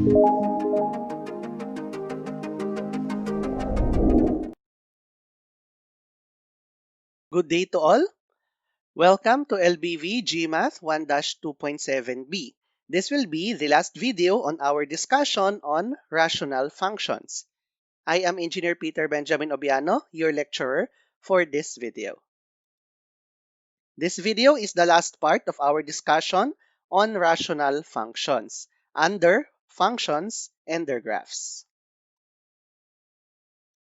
Good day to all. Welcome to LBV GMath 1-2.7b. This will be the last video on our discussion on rational functions. I am Engineer Peter Benjamin Obiano, your lecturer for this video. This video is the last part of our discussion on rational functions under functions and their graphs.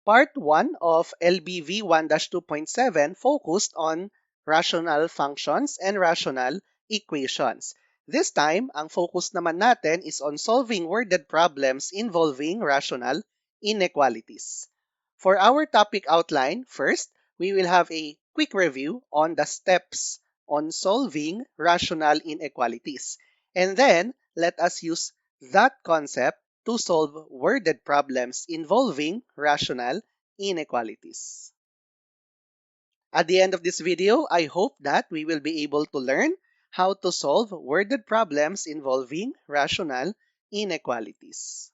Part 1 of LBV 1-2.7 focused on rational functions and rational equations. This time, ang focus naman natin is on solving worded problems involving rational inequalities. For our topic outline, first, we will have a quick review on the steps on solving rational inequalities. And then, let us use that concept to solve worded problems involving rational inequalities. At the end of this video, I hope that we will be able to learn how to solve worded problems involving rational inequalities.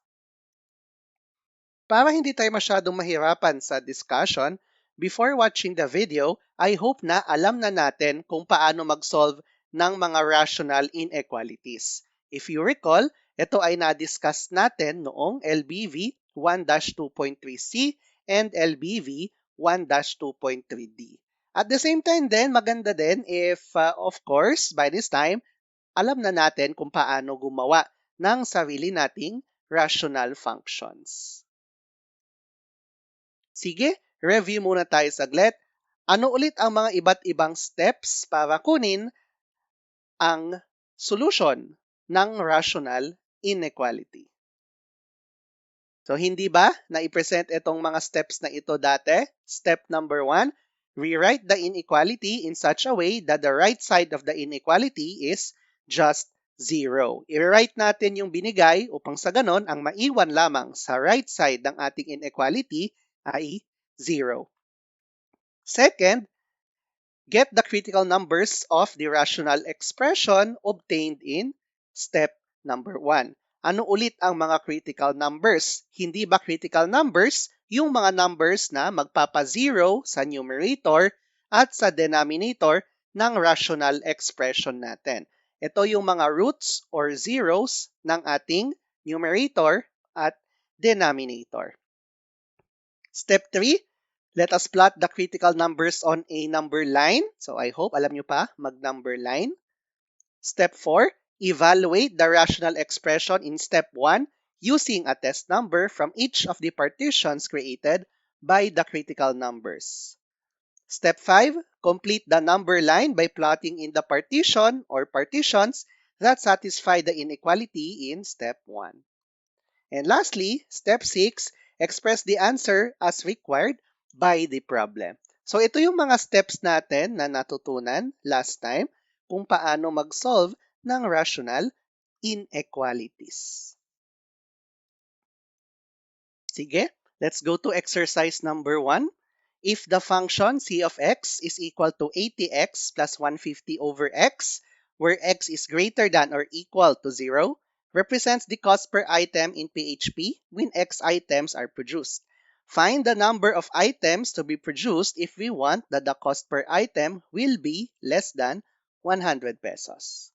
Para hindi tayo masyadong mahirapan sa discussion, before watching the video, I hope na alam na natin kung paano mag-solve ng mga rational inequalities. If you recall, ito ay na-discuss natin noong LBV 1-2.3c and LBV 1-2.3d. At the same time din, maganda din if, of course, by this time, alam na natin kung paano gumawa ng sarili nating rational functions. Sige, review muna tayo saglit. Ano ulit ang mga iba't ibang steps para kunin ang solution ng rational inequality? So, hindi ba na-present itong mga steps na ito dati? Step number 1, rewrite the inequality in such a way that the right side of the inequality is just 0. I-write natin yung binigay upang sa ganon, ang maiwan lamang sa right side ng ating inequality ay 0. Second, get the critical numbers of the rational expression obtained in step number 1. Ano ulit ang mga critical numbers? Hindi ba critical numbers yung mga numbers na magpapa-0 sa numerator at sa denominator ng rational expression natin? Ito yung mga roots or zeros ng ating numerator at denominator. Step 3, let us plot the critical numbers on a number line. So I hope alam nyo pa mag-number line. Step 4, evaluate the rational expression in step 1 using a test number from each of the partitions created by the critical numbers. Step 5, complete the number line by plotting in the partition or partitions that satisfy the inequality in step 1. And lastly, step 6, express the answer as required by the problem. So ito yung mga steps natin na natutunan last time kung paano mag-solve ng rational inequalities. Sige, let's go to exercise number 1. If the function c of x is equal to 80x plus 150 over x, where x is greater than or equal to 0, represents the cost per item in PHP when x items are produced. Find the number of items to be produced if we want that the cost per item will be less than 100 pesos.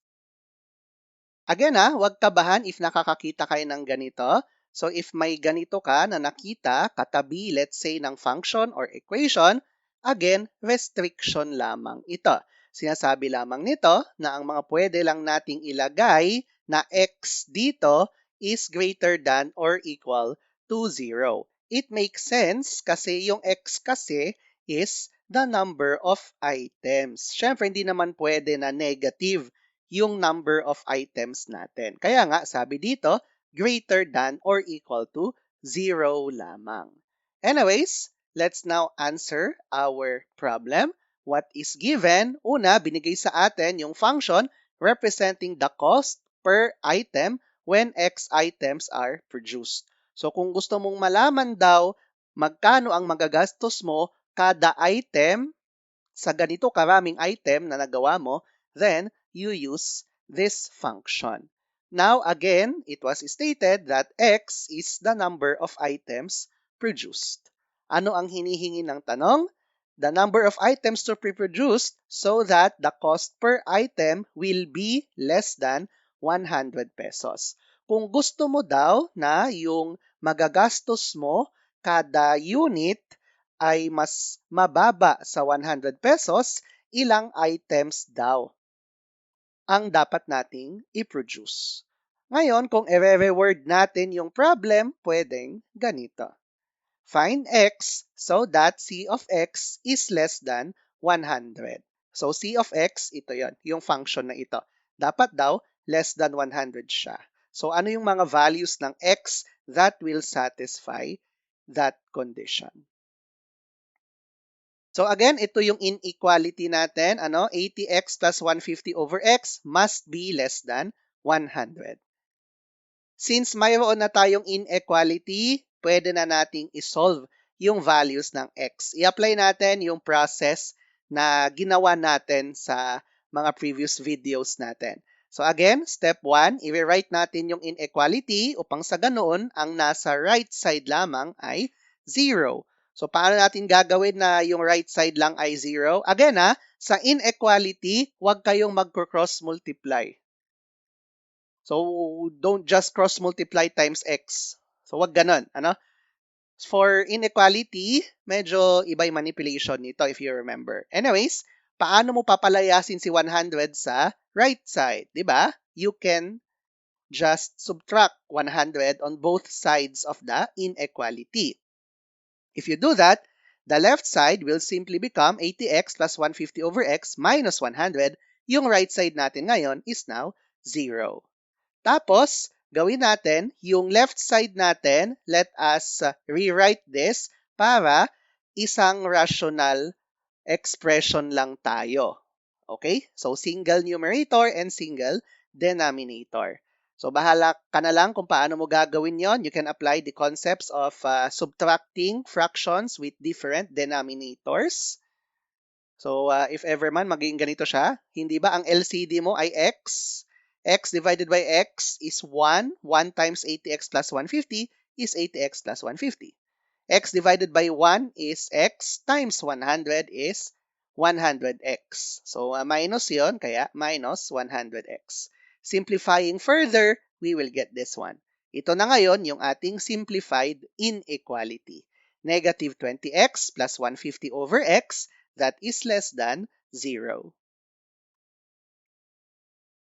Again, huwag kabahan if nakakakita kayo ng ganito. So if may ganito ka na nakita katabi, let's say, ng function or equation, again, restriction lamang ito. Sinasabi lamang nito na ang mga pwede lang nating ilagay na x dito is greater than or equal to 0. It makes sense kasi yung x kasi is the number of items. Siyempre, hindi naman pwede na negative yung number of items natin. Kaya nga, sabi dito, greater than or equal to 0 lamang. Anyways, let's now answer our problem. What is given? Una, binigay sa atin yung function representing the cost per item when x items are produced. So kung gusto mong malaman daw magkano ang magagastos mo kada item sa ganito karaming item na nagawa mo, then you use this function. Now, again, it was stated that X is the number of items produced. Ano ang hinihingi ng tanong? The number of items to be produced so that the cost per item will be less than 100 pesos. Kung gusto mo daw na yung magagastos mo kada unit ay mas mababa sa 100 pesos, ilang items daw ang dapat nating i-produce. Ngayon, kung i-reword natin yung problem, pwedeng ganito. Find x so that c of x is less than 100. So, c of x, ito yon, yung function na ito. Dapat daw, less than 100 siya. So, ano yung mga values ng x that will satisfy that condition? So again, ito yung inequality natin. 80x plus 150 over x must be less than 100. Since mayroon na tayong inequality, pwede na nating isolve yung values ng x. I-apply natin yung process na ginawa natin sa mga previous videos natin. So again, step 1, i-rewrite natin yung inequality upang sa ganoon, ang nasa right side lamang ay 0. So, paano natin gagawin na yung right side lang ay 0? Again, sa inequality, huwag kayong mag-cross multiply. So, don't just cross multiply times x. So, huwag ganon. For inequality, medyo iba yung manipulation nito if you remember. Anyways, paano mo papalayasin si 100 sa right side? Diba? You can just subtract 100 on both sides of the inequality. If you do that, the left side will simply become 80x plus 150 over x minus 100. Yung right side natin ngayon is now 0. Tapos, gawin natin, yung left side natin, let us rewrite this para isang rational expression lang tayo. Okay? So, single numerator and single denominator. So, bahala ka na lang kung paano mo gagawin yon. You can apply the concepts of subtracting fractions with different denominators. So, if ever man magiging ganito siya, hindi ba ang LCD mo ay x? X divided by x is 1. 1 times 80x plus 150 is 80x plus 150. X divided by 1 is x times 100 is 100x. So, minus yon, kaya minus 100x. Simplifying further, we will get this one. Ito na ngayon yung ating simplified inequality. Negative 20x plus 150 over x, that is less than 0.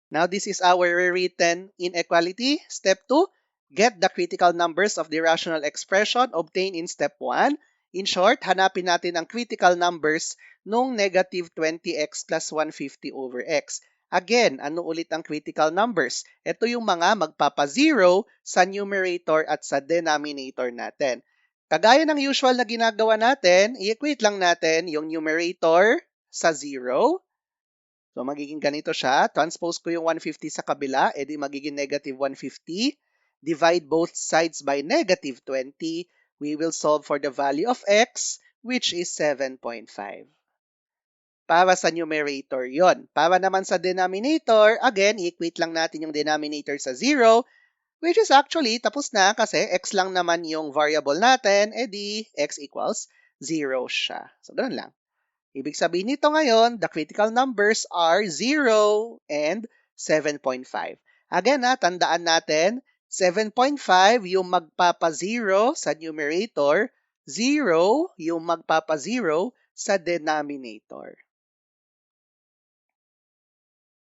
Now, this is our rewritten inequality. Step 2, get the critical numbers of the rational expression obtained in step 1. In short, hanapin natin ang critical numbers nung negative 20x plus 150 over x. Again, ano ulit ang critical numbers? Ito yung mga magpapa-0 sa numerator at sa denominator natin. Kagaya ng usual na ginagawa natin, i-equate lang natin yung numerator sa 0. So, magiging ganito siya. Transpose ko yung 150 sa kabila, edi magiging negative 150. Divide both sides by negative 20. We will solve for the value of x, which is 7.5. Para sa numerator yon. Para naman sa denominator, again, i-equate lang natin yung denominator sa 0, which is actually tapos na kasi x lang naman yung variable natin, edi x equals 0 siya. So, ganun lang. Ibig sabihin nito ngayon, the critical numbers are 0 and 7.5. Again, tandaan natin, 7.5 yung magpapa-0 sa numerator, 0 yung magpapa-0 sa denominator.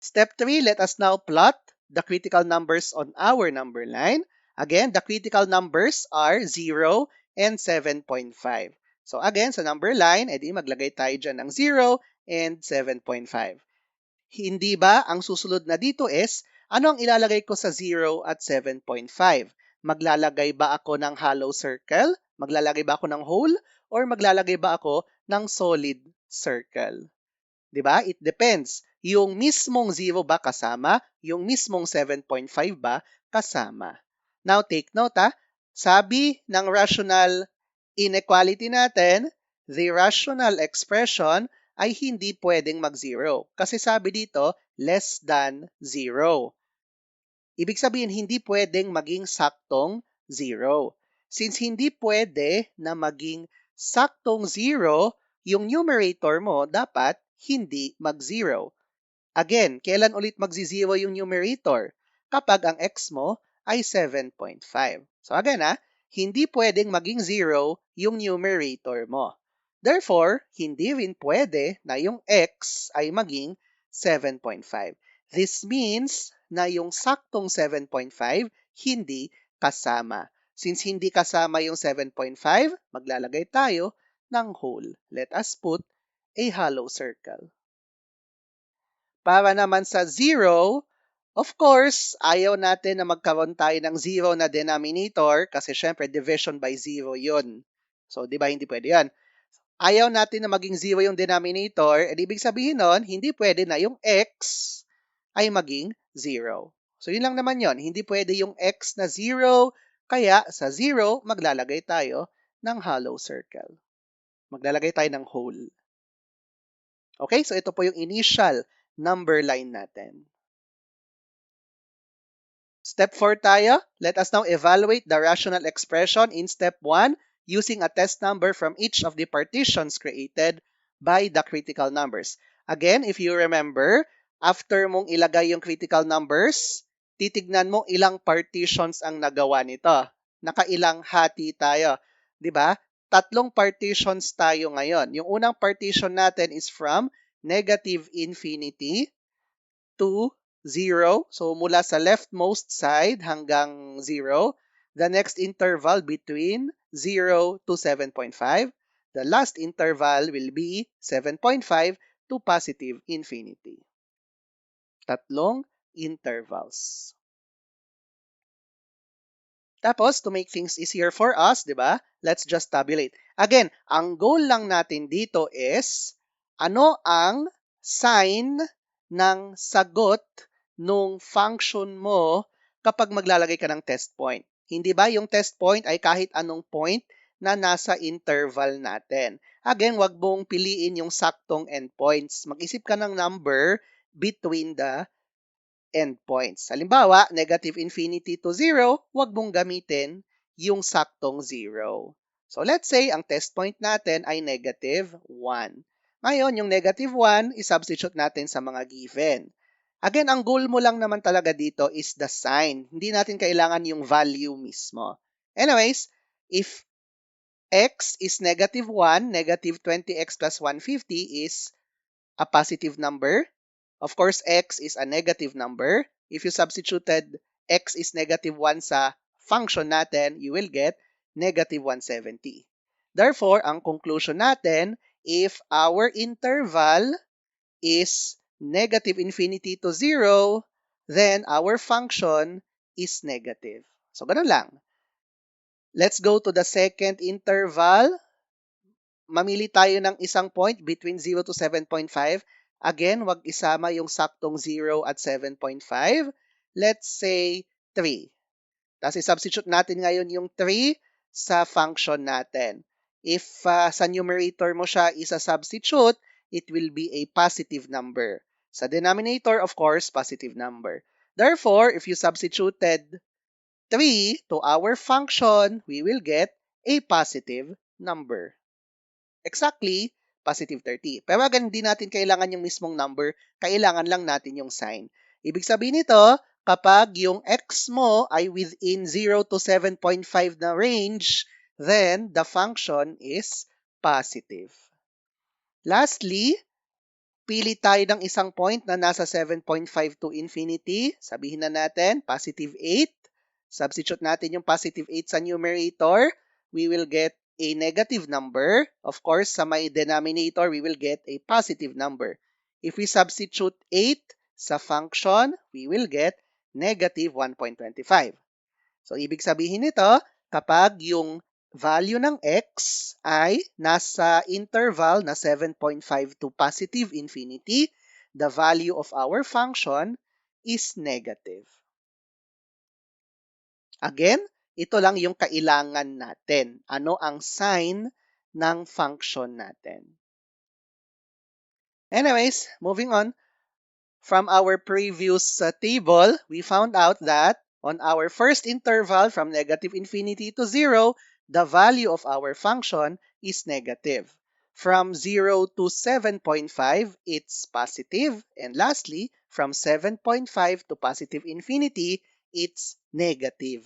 Step 3, let us now plot the critical numbers on our number line. Again, the critical numbers are 0 and 7.5. So again, sa number line, edi maglagay tayo dyan ng 0 and 7.5. Hindi ba ang susunod na dito is, ano ang ilalagay ko sa 0 at 7.5? Maglalagay ba ako ng hollow circle? Maglalagay ba ako ng hole? Or maglalagay ba ako ng solid circle? Diba? It depends. Yung mismong 0 ba kasama? Yung mismong 7.5 ba kasama? Now, take note sabi ng rational inequality natin, the rational expression ay hindi pwedeng mag-0. Kasi sabi dito, less than 0. Ibig sabihin, hindi pwedeng maging saktong 0. Since hindi pwede na maging saktong 0, yung numerator mo dapat hindi mag-0. Again, kailan ulit magzi-0 yung numerator? Kapag ang x mo ay 7.5. So again, hindi pwedeng maging 0 yung numerator mo. Therefore, hindi rin pwede na yung x ay maging 7.5. This means na yung saktong 7.5 hindi kasama. Since hindi kasama yung 7.5, maglalagay tayo ng whole. Let us put a hollow circle. Para naman sa 0, of course, ayaw natin na magkaroon tayo ng 0 na denominator kasi syempre division by 0 yun. So, di ba, hindi pwede yan. Ayaw natin na maging 0 yung denominator, ibig sabihin nun, hindi pwede na yung x ay maging 0. So, yun lang naman yun. Hindi pwede yung x na 0, kaya sa 0, maglalagay tayo ng hollow circle. Maglalagay tayo ng whole. Okay, so ito po yung initial number line natin. Step 4 tayo. Let us now evaluate the rational expression in step 1 using a test number from each of the partitions created by the critical numbers. Again, if you remember, after mong ilagay yung critical numbers, titignan mo ilang partitions ang nagawa nito. Nakailang hati tayo. 'Di ba? Tatlong partitions tayo ngayon. Yung unang partition natin is from negative infinity to 0. So, mula sa leftmost side hanggang 0. The next interval between 0 to 7.5. The last interval will be 7.5 to positive infinity. Tatlong intervals. Tapos, to make things easier for us, di ba? Let's just tabulate. Again, ang goal lang natin dito is, ano ang sign ng sagot nung function mo kapag maglalagay ka ng test point? Hindi ba yung test point ay kahit anong point na nasa interval natin? Again, wag mong piliin yung saktong endpoints. Mag-isip ka ng number between the endpoints. Halimbawa, negative infinity to 0, huwag mong gamitin yung saktong 0. So let's say, ang test point natin ay negative 1. Ngayon, yung negative 1, isubstitute natin sa mga given. Again, ang goal mo lang naman talaga dito is the sign. Hindi natin kailangan yung value mismo. Anyways, if x is negative 1, negative 20x plus 150 is a positive number. Of course, x is a negative number. If you substituted x is negative 1 sa function natin, you will get negative 170. Therefore, ang conclusion natin, if our interval is negative infinity to 0, then our function is negative. So, ganun lang. Let's go to the second interval. Mamili tayo ng isang point between 0 to 7.5. Again, wag isama yung saktong 0 at 7.5. Let's say 3. Tapos i-substitute natin ngayon yung 3 sa function natin. If sa numerator mo siya isa-substitute, it will be a positive number. Sa denominator, of course, positive number. Therefore, if you substituted 3 to our function, we will get a positive number. Exactly, positive 30. Pero again, hindi natin kailangan yung mismong number, kailangan lang natin yung sign. Ibig sabihin nito, kapag yung x mo ay within 0 to 7.5 na range, then the function is positive. Lastly, pili tayo ng isang point na nasa 7.5 to infinity. Sabihin na natin, positive 8. Substitute natin yung positive 8 sa numerator. We will get a negative number. Of course, sa may denominator, we will get a positive number. If we substitute 8 sa function, we will get negative 1.25. So, ibig sabihin nito, kapag yung value ng x ay nasa interval na 7.5 to positive infinity, the value of our function is negative. Again, ito lang yung kailangan natin. Ano ang sign ng function natin? Anyways, moving on. From our previous table, we found out that on our first interval from negative infinity to 0, the value of our function is negative. From 0 to 7.5, it's positive. And lastly, from 7.5 to positive infinity, it's negative.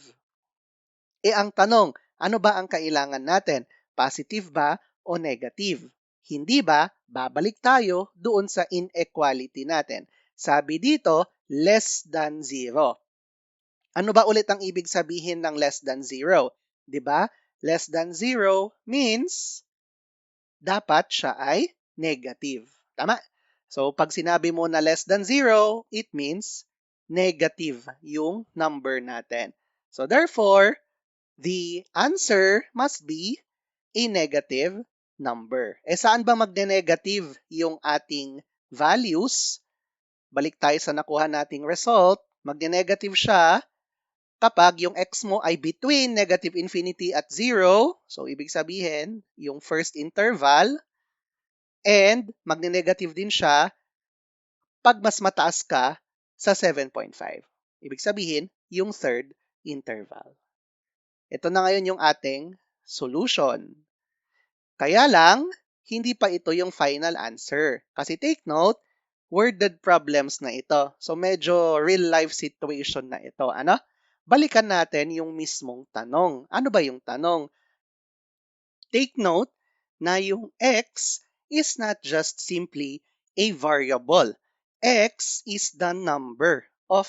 Ang tanong, ano ba ang kailangan natin? Positive ba o negative? Hindi ba, babalik tayo doon sa inequality natin. Sabi dito, less than 0. Ano ba ulit ang ibig sabihin ng less than 0? 'Di ba? Less than 0 means dapat siya ay negative. Tama? So, pag sinabi mo na less than 0, it means negative yung number natin. So, therefore, the answer must be a negative number. Saan ba magne-negative yung ating values? Balik tayo sa nakuha nating result. Magne-negative siya kapag yung x mo ay between negative infinity at 0. So, ibig sabihin, yung first interval. And magne-negative din siya pag mas mataas ka sa 7.5. Ibig sabihin, yung third interval. Ito na ngayon yung ating solution. Kaya lang, hindi pa ito yung final answer. Kasi take note, worded problems na ito. So medyo real life situation na ito. Ano? Balikan natin yung mismong tanong. Ano ba yung tanong? Take note na yung x is not just simply a variable. X is the number of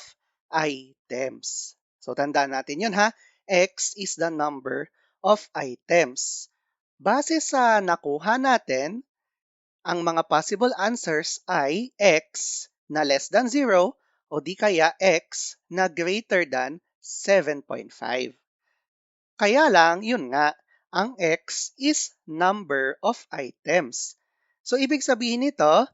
items. So tandaan natin yun ha. X is the number of items. Base sa nakuha natin, ang mga possible answers ay x na less than 0 o di kaya x na greater than 7.5. Kaya lang, yun nga, ang x is number of items. So, ibig sabihin nito,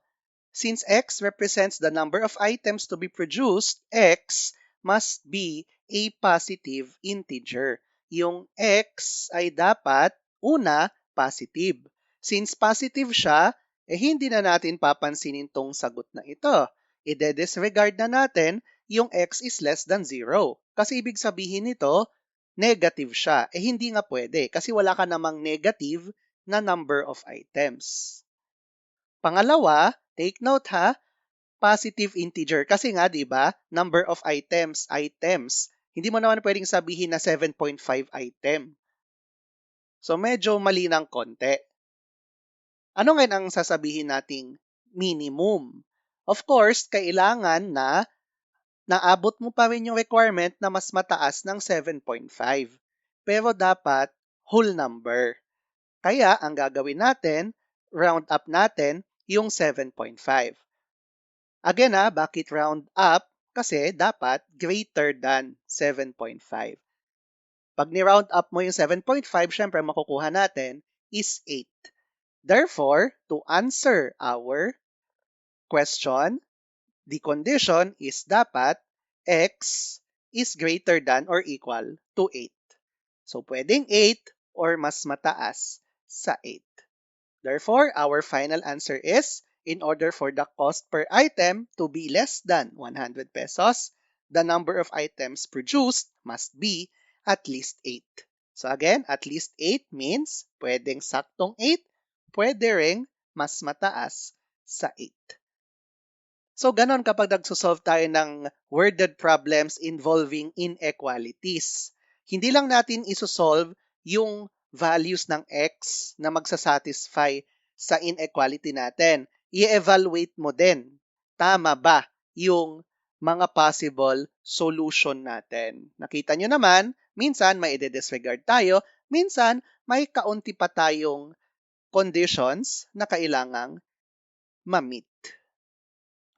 since x represents the number of items to be produced, x must be a positive integer. Yung x ay dapat, una, positive. Since positive siya, hindi na natin papansinin tong sagot na ito. I-disregard na natin yung x is less than 0. Kasi ibig sabihin nito, negative siya. Hindi nga pwede kasi wala ka namang negative na number of items. Pangalawa, take note ha, positive integer. Kasi nga, di ba, number of items. Hindi mo naman pwedeng sabihin na 7.5 item. So, medyo mali ng konti. Ano ngayon ang sasabihin nating minimum? Of course, kailangan na naabot mo pa rin yung requirement na mas mataas ng 7.5. Pero dapat whole number. Kaya, ang gagawin natin, round up natin yung 7.5. Again bakit round up? Kasi dapat greater than 7.5. Pag ni-round up mo yung 7.5, syempre makukuha natin is 8. Therefore, to answer our question, the condition is dapat x is greater than or equal to 8. So, pwedeng 8 or mas mataas sa 8. Therefore, our final answer is, in order for the cost per item to be less than 100 pesos, the number of items produced must be at least 8. So again, at least 8 means pwedeng saktong 8, pwede ring mas mataas sa 8. So ganon kapag nagsosolve tayo ng worded problems involving inequalities. Hindi lang natin isosolve yung values ng x na magsasatisfy sa inequality natin. I-evaluate mo din, tama ba yung mga possible solution natin. Nakita nyo naman, minsan may i-disregard tayo, minsan may kaunti pa tayong conditions na kailangang ma-meet.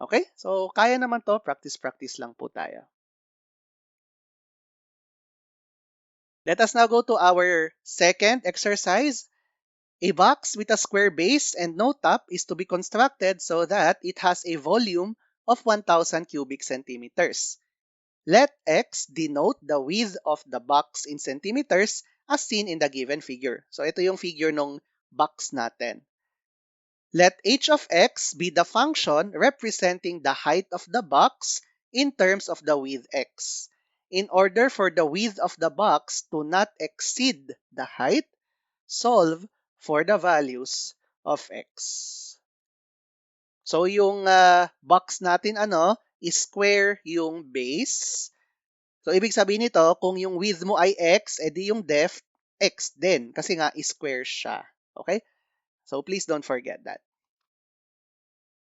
Okay? So, kaya naman to. Practice lang po tayo. Let us now go to our second exercise. A box with a square base and no top is to be constructed so that it has a volume of 1,000 cubic centimeters. Let x denote the width of the box in centimeters as seen in the given figure. So, ito yung figure ng box natin. Let h of x be the function representing the height of the box in terms of the width x. In order for the width of the box to not exceed the height, solve for the values of x. So yung box natin is square yung base. So ibig sabihin nito, kung yung width mo ay x, edi yung depth x din kasi nga square siya. Okay? So please don't forget that.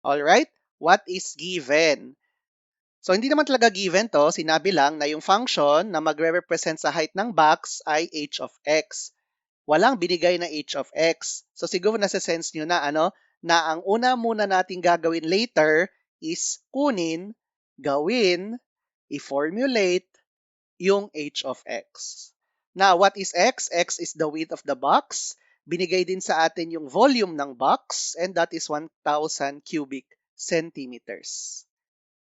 All right? What is given? So hindi naman talaga given to, sinabi lang na yung function na magre-represent sa height ng box ay h of x. Walang binigay na h of x. So siguro nasa-sense nyo na na ang una muna nating gagawin later is kunin, gawin, i-formulate yung h of x. Now, what is x? X is the width of the box. Binigay din sa atin yung volume ng box and that is 1,000 cubic centimeters.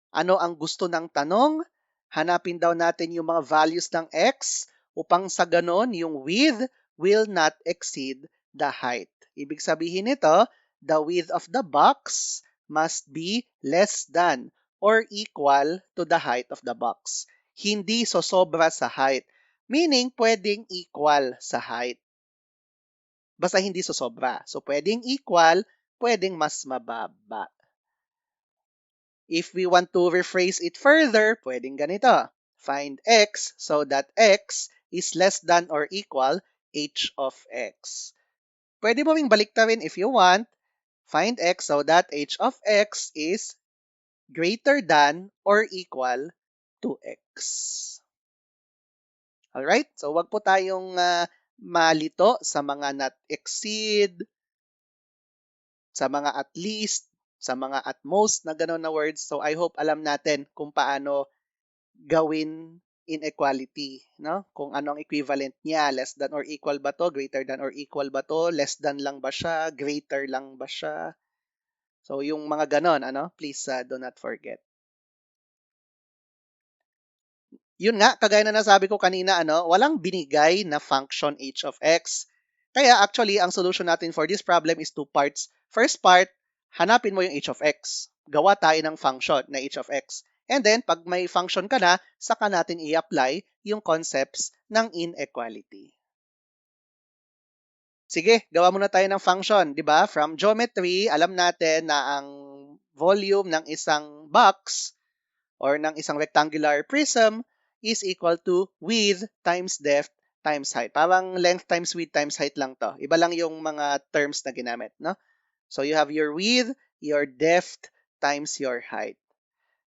Ano ang gusto ng tanong? Hanapin daw natin yung mga values ng x upang sa ganon yung width will not exceed the height. Ibig sabihin nito, the width of the box must be less than or equal to the height of the box. Hindi sosobra sa height. Meaning, pwedeng equal sa height. Basta hindi sosobra. So, pwedeng equal, pwedeng mas mababa. If we want to rephrase it further, pwedeng ganito. Find x so that x is less than or equal h of x. Pwede mo ring baliktarin if you want. Find x so that h of x is greater than or equal to x. Alright? So, wag po tayong malito sa mga not exceed, sa mga at least, sa mga at most na gano'n na words. So, I hope alam natin kung paano gawin inequality, no? Kung ano ang equivalent niya, less than or equal ba to, greater than or equal ba to, less than lang ba siya, greater lang ba siya. So, yung mga ganon, please do not forget. Yun nga, kagaya na nasabi ko kanina, walang binigay na function h of x. Kaya actually, ang solution natin for this problem is two parts. First part, hanapin mo yung h of x. Gawa tayo ng function na h of x. And then, pag may function ka na, saka natin i-apply yung concepts ng inequality. Sige, gawa muna tayo ng function, di ba? From geometry, alam natin na ang volume ng isang box or ng isang rectangular prism is equal to width times depth times height. Parang length times width times height lang to. Iba lang yung mga terms na ginamit, no? So you have your width, your depth times your height.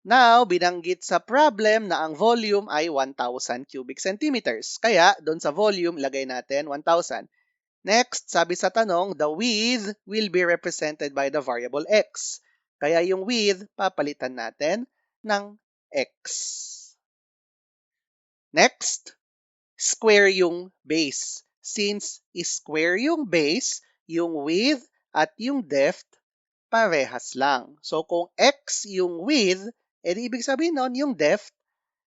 Now, binanggit sa problem na ang volume ay 1,000 cubic centimeters. Kaya, doon sa volume, lagay natin 1,000. Next, sabi sa tanong, the width will be represented by the variable x. Kaya yung width, papalitan natin ng x. Next, square yung base. Since square yung base, yung width at yung depth, parehas lang. So kung x yung width, edi ibig sabihin nun, yung depth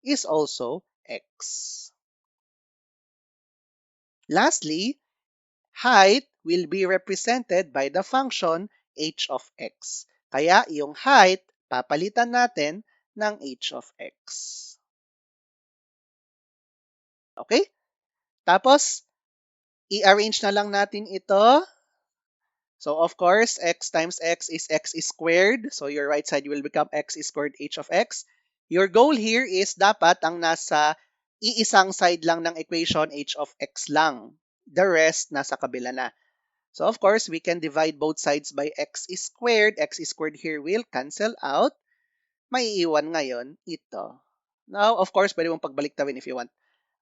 is also x. Lastly, height will be represented by the function h of x. Kaya yung height, papalitan natin ng h of x. Okay? Tapos, i-arrange na lang natin ito. So, of course, x times x is x squared. So, your right side will become x squared h of x. Your goal here is dapat ang nasa iisang side lang ng equation h of x lang. The rest, nasa kabila na. So, of course, we can divide both sides by x squared. X squared here will cancel out. May iwan ngayon ito. Now, of course, pwede mong pagbaliktawin if you want.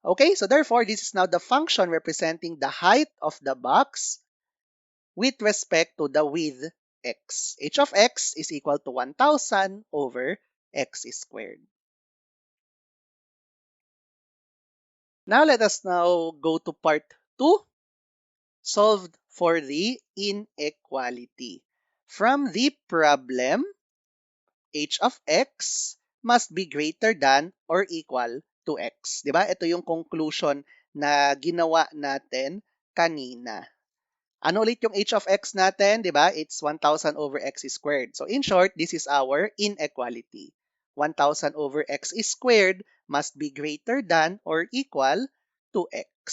Okay, so therefore, this is now the function representing the height of the box with respect to the width x. H of x is equal to 1,000 over x squared. Now, let us now go to part 2, solved for the inequality. From the problem, h of x must be greater than or equal to x. Diba? Ito yung conclusion na ginawa natin kanina. Ano ulit yung h of x natin, di ba? It's 1,000 over x squared. So in short, this is our inequality. 1,000 over x squared must be greater than or equal to x.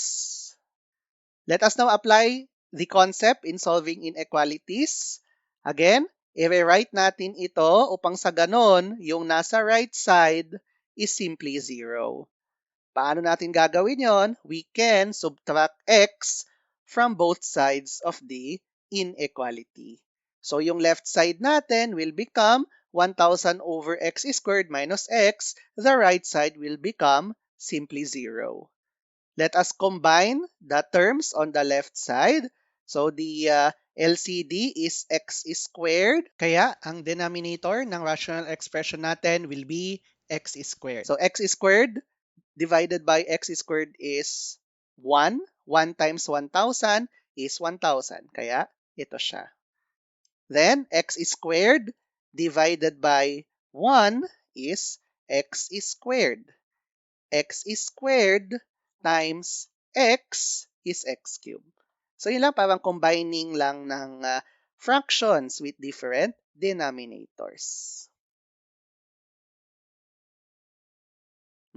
Let us now apply the concept in solving inequalities. Again, i-rewrite natin ito upang sa ganon, yung nasa right side is simply 0. Paano natin gagawin yon? We can subtract x from both sides of the inequality. So yung left side natin will become 1,000 over x squared minus x. The right side will become simply 0. Let us combine the terms on the left side. So the LCD is x squared. Kaya ang denominator ng rational expression natin will be x squared. So x squared divided by x squared is 1. 1 times 1,000 is 1,000. Kaya ito siya. Then x squared divided by 1 is x squared. X squared times x is x cubed. So yun lang, parang combining lang ng fractions with different denominators.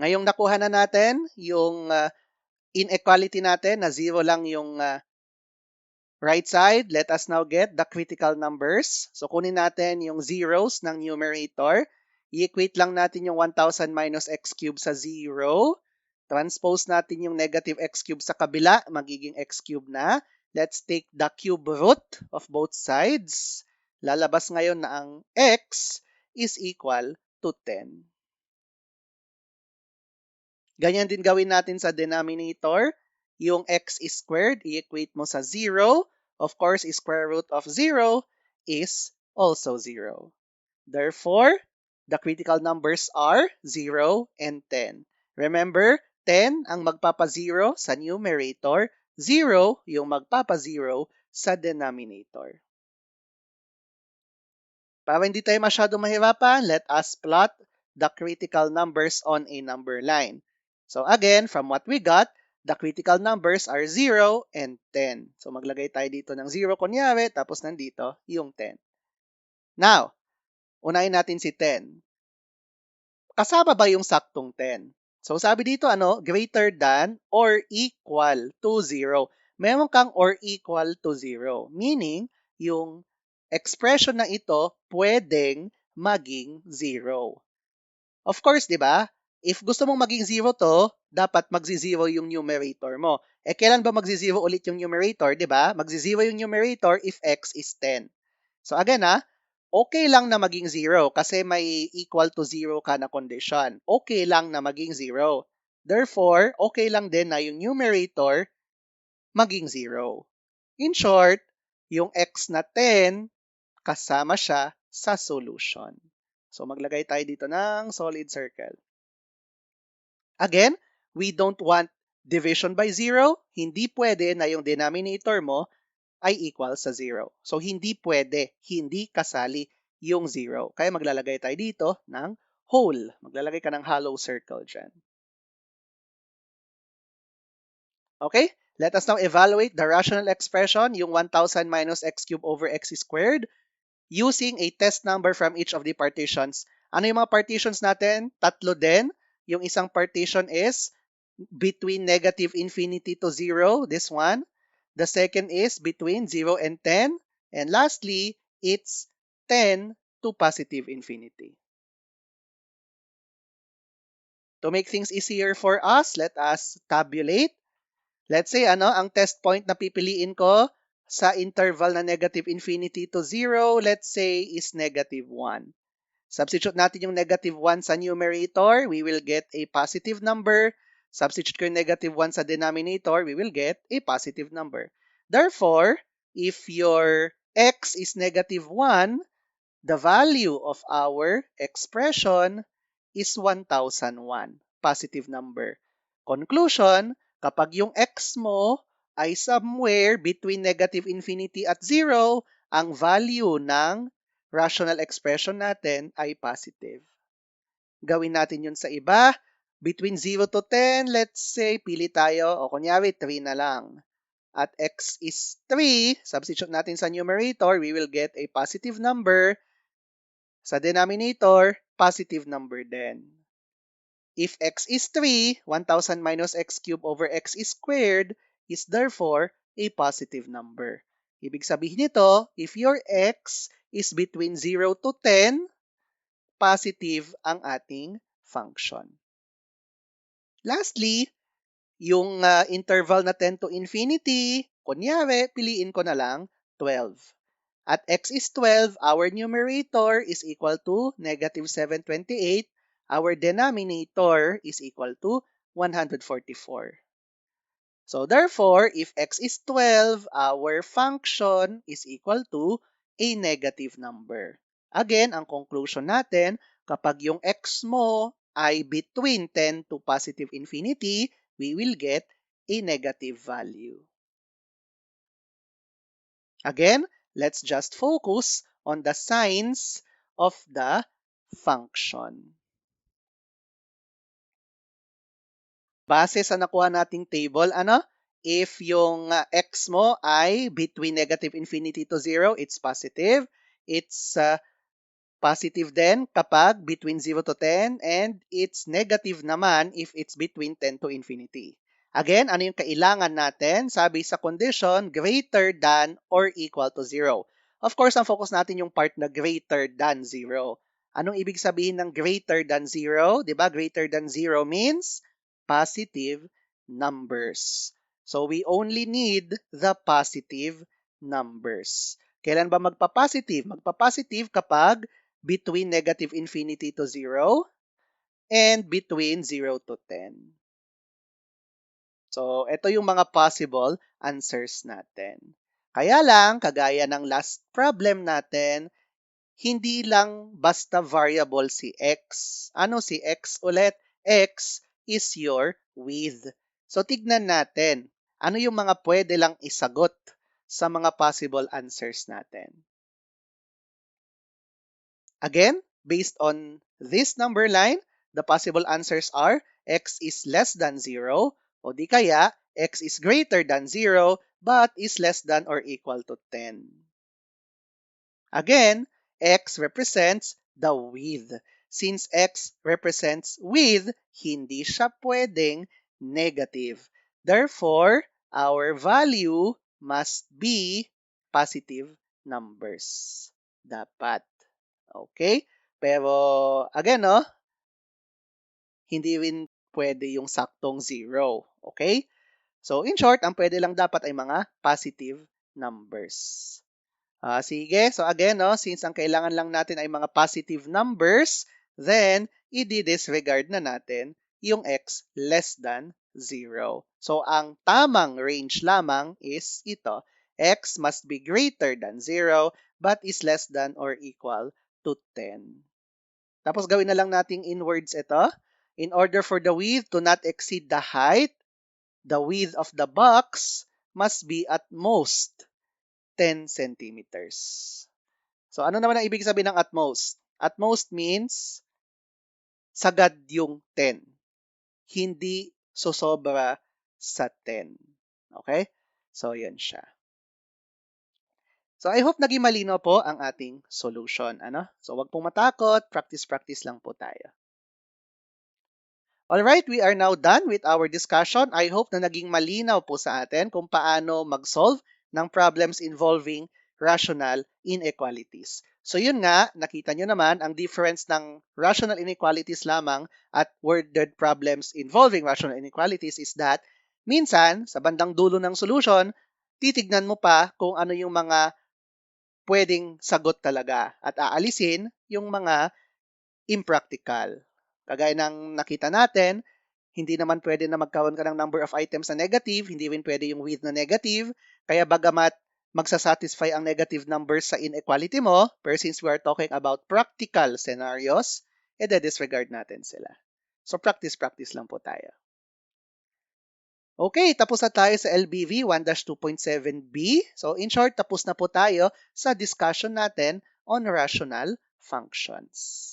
Ngayong nakuha na natin yung inequality natin na 0 lang yung right side, let us now get the critical numbers. So kunin natin yung zeros ng numerator. I-equate lang natin yung 1,000 minus x cubed sa 0. Transpose natin yung negative x cubed sa kabila, magiging x cubed na. Let's take the cube root of both sides. Lalabas ngayon na ang x is equal to 10. Ganyan din gawin natin sa denominator. Yung x squared, i-equate mo sa 0. Of course, square root of 0 is also 0. Therefore, the critical numbers are 0 and 10. Remember, 10 ang magpapa-0 sa numerator, 0 yung magpapa-0 sa denominator. Para hindi tayo masyado mahirapan, let us plot the critical numbers on a number line. So again, from what we got, the critical numbers are 0 and 10. So maglagay tayo dito ng 0 kunyari, tapos nandito yung 10. Now, unahin natin si 10. Kasama ba yung saktong 10? So sabi dito, greater than or equal to 0. Meron kang or equal to 0. Meaning, yung expression na ito pwedeng maging 0. Of course, di ba? If gusto mong maging 0 to, dapat magzi-0 yung numerator mo. Kailan ba magzi-0 ulit yung numerator, di ba? Magzi-0 yung numerator if x is 10. So again, okay lang na maging 0 kasi may equal to 0 ka na condition. Okay lang na maging 0. Therefore, okay lang din na yung numerator maging 0. In short, yung x na 10, kasama siya sa solution. So maglagay tayo dito ng solid circle. Again, we don't want division by 0. Hindi pwede na yung denominator mo ay equal sa 0. So, hindi pwede, hindi kasali yung 0. Kaya maglalagay tayo dito ng whole. Maglalagay ka ng hollow circle dyan. Okay? Let us now evaluate the rational expression, yung 1,000 minus x cubed over x squared, using a test number from each of the partitions. Ano yung mga partitions natin? Tatlo din. Yung isang partition is between negative infinity to 0, this one. The second is between 0 and 10. And lastly, it's 10 to positive infinity. To make things easier for us, let us tabulate. Let's say, ang test point na pipiliin ko sa interval na negative infinity to 0, let's say, is negative 1. Substitute natin yung negative 1 sa numerator, we will get a positive number. Substitute ko yung negative 1 sa denominator, we will get a positive number. Therefore, if your x is negative 1, the value of our expression is 1001, positive number. Conclusion, kapag yung x mo ay somewhere between negative infinity at 0, ang value ng rational expression natin ay positive. Gawin natin yun sa iba. Between 0 to 10, let's say, pili tayo, o kunyari, 3 na lang. at x is 3, substitute natin sa numerator, we will get a positive number. Sa denominator, positive number din. If x is 3, 1,000 minus x cubed over x is squared is therefore a positive number. Ibig sabihin nito, if your x is between 0 to 10, positive ang ating function. Lastly, yung interval na 10 to infinity, kunyari, piliin ko na lang 12. At x is 12, our numerator is equal to negative 728. Our denominator is equal to 144. So therefore, if x is 12, our function is equal to a negative number. Again, ang conclusion natin, kapag yung x mo ay between 10 to positive infinity, we will get a negative value. Again, let's just focus on the signs of the function. Base sa nakuha nating table, if yung x mo ay between negative infinity to 0, it's positive. It's positive din kapag between 0 to 10, and it's negative naman if it's between 10 to infinity. Again, ano yung kailangan natin? Sabi sa condition, greater than or equal to 0. Of course, ang focus natin yung part na greater than 0. Anong ibig sabihin ng greater than 0? Diba? Greater than 0 means positive numbers. So, we only need the positive numbers. Kailan ba magpa-positive? Magpa-positive kapag between negative infinity to 0 and between 0 to 10. So, ito yung mga possible answers natin. Kaya lang, kagaya ng last problem natin, hindi lang basta variable si x. Ano si x ulit? X is your width. So, tignan natin, ano yung mga pwede lang isagot sa mga possible answers natin. Again, based on this number line, the possible answers are x is less than 0, o di kaya x is greater than 0 but is less than or equal to 10. Again, x represents the width. Since x represents width, hindi siya pwedeng negative. Therefore, our value must be positive numbers. Dapat. Okay? Pero, again, hindi rin pwede yung saktong 0. Okay? So, in short, ang pwede lang dapat ay mga positive numbers. Sige. So, again, since ang kailangan lang natin ay mga positive numbers, then, i-disregard na natin yung x less than 0. So, ang tamang range lamang is ito. X must be greater than 0 but is less than or equal to 10. Tapos gawin na lang nating inwards ito. In order for the width to not exceed the height, the width of the box must be at most 10 centimeters. So ano naman ang ibig sabihin ng at most? At most means sagad yung 10. Hindi sosobra sa 10. Okay? So yan siya. So I hope naging malinaw po ang ating solution. So wag pong matakot, practice lang po tayo. Alright, we are now done with our discussion. I hope na naging malinaw po sa atin kung paano mag-solve ng problems involving rational inequalities. So yun nga, nakita nyo naman ang difference ng rational inequalities lamang at worded problems involving rational inequalities is that minsan, sa bandang dulo ng solution, titignan mo pa kung ano yung mga pwedeng sagot talaga at aalisin yung mga impractical. Kagaya ng nakita natin, hindi naman pwede na magkaroon ka ng number of items na negative, hindi rin pwede yung width na negative, kaya bagamat magsasatisfy ang negative numbers sa inequality mo, pero since we are talking about practical scenarios, disregard natin sila. So practice lang po tayo. Okay, tapos na tayo sa LBV 1-2.7b. So in short, tapos na po tayo sa discussion natin on rational functions.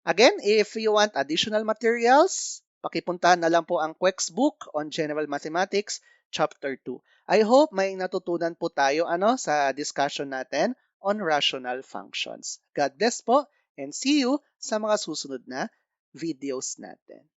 Again, if you want additional materials, Pakipuntahan na lang po ang QuexBook on General Mathematics, Chapter 2. I hope may natutunan po tayo sa discussion natin on rational functions. God bless po and see you sa mga susunod na videos natin.